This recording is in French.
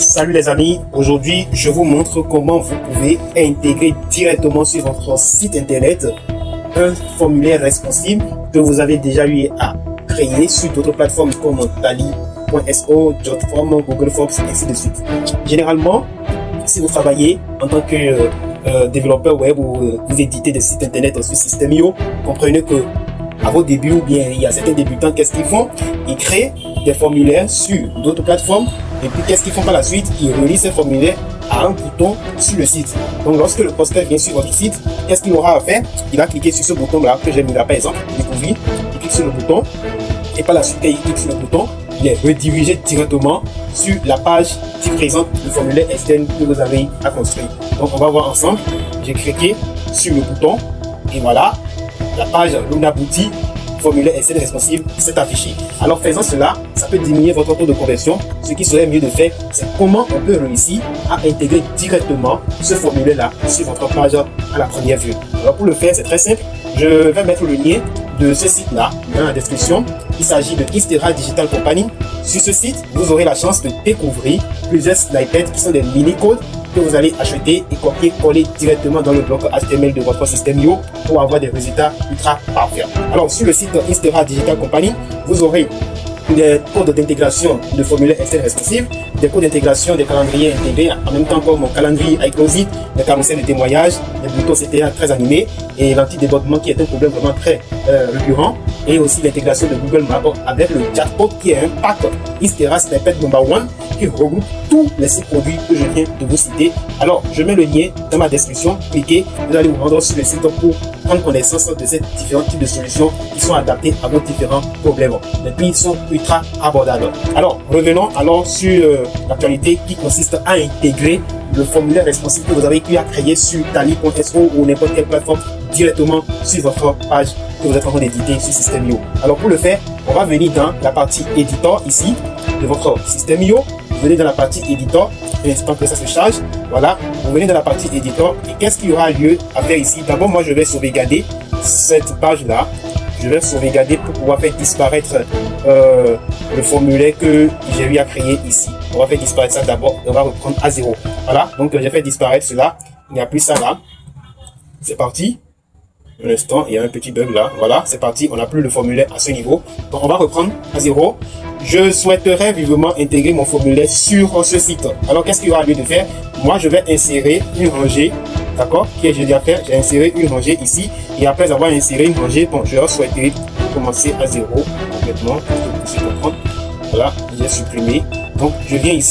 Salut les amis, aujourd'hui je vous montre comment vous pouvez intégrer directement sur votre site internet un formulaire responsive que vous avez déjà eu à créer sur d'autres plateformes comme Tally.so, Jotform, Google Forms, ainsi de suite. Généralement, si vous travaillez en tant que développeur web ou vous éditez des sites internet sur System.io, comprenez que à vos débuts ou bien il y a certains débutants, qu'est-ce qu'ils font? Ils créent des formulaires sur d'autres plateformes et puis qu'est-ce qu'ils font par la suite? Ils relient ces formulaires à un bouton sur le site. Donc lorsque le prospect vient sur votre site, qu'est-ce qu'il aura à faire? Il va cliquer sur ce bouton là que j'ai mis là par exemple, découvrir, il clique sur le bouton et par la suite il clique sur le bouton, il est redirigé directement sur la page qui présente le formulaire externe que vous avez à construire. Donc on va voir ensemble, j'ai cliqué sur le bouton et voilà, la page Luna Boutique formulaire externe responsive s'est affichée. Alors faisant cela, ça peut diminuer votre taux de conversion. Ce qui serait mieux de faire, c'est comment on peut réussir à intégrer directement ce formulaire là sur votre page à la première vue. Alors pour le faire, c'est très simple. Je vais mettre le lien de ce site là dans la description. Il s'agit de Istera Digital Company. Sur ce site, vous aurez la chance de découvrir plusieurs snippets qui sont des mini-codes que vous allez acheter et copier-coller directement dans le bloc HTML de votre System.io pour avoir des résultats ultra parfaits. Alors sur le site Istera Digital Company, vous aurez des codes d'intégration de formulaires externes responsives, des codes d'intégration des calendriers intégrés en même temps comme calendrier iCloset, des carousels de témoignages, des boutons CTA très animés et l'anti-débordement qui est un problème vraiment très récurrent, et aussi l'intégration de Google Maps avec le chatbot qui est un pack Istera Snippet Number 1 qui regroupe tous les 6 produits que je viens de vous citer. Alors je mets le lien dans ma description, cliquez, vous allez vous rendre sur le site pour prendre connaissance de ces différents types de solutions qui sont adaptées à vos différents problèmes. Les prix sont ultra abordables. Alors revenons alors sur l'actualité qui consiste à intégrer le formulaire responsive que vous avez pu créer sur Tally.so ou n'importe quelle plateforme directement sur votre page que vous êtes en train d'éditer sur System.io. Alors pour le faire, on va venir dans la partie éditeur ici de votre System.io. Vous venez dans la partie éditeur, l'instant que ça se charge, voilà, vous venez dans la partie éditeur et qu'est-ce qu'il y aura lieu à faire ici? D'abord, moi je vais sauvegarder cette page là. Je vais sauvegarder pour pouvoir faire disparaître le formulaire que j'ai eu à créer ici. On va faire disparaître ça d'abord et on va reprendre à 0. Voilà, donc j'ai fait disparaître cela. Il n'y a plus ça là. C'est parti. Un instant, il y a un petit bug là. Voilà, c'est parti. On n'a plus le formulaire à ce niveau. Donc on va reprendre à 0. Je souhaiterais vivement intégrer mon formulaire sur ce site. Alors qu'est-ce qu'il y aura lieu de faire? Moi, je vais insérer une rangée. D'accord, que j'ai déjà fait, j'ai inséré une rangée ici et après avoir inséré une rangée, bon, je souhaiterais commencer à 0 complètement, pour que vous puissiez comprendre. Voilà, j'ai supprimé. Donc je viens ici.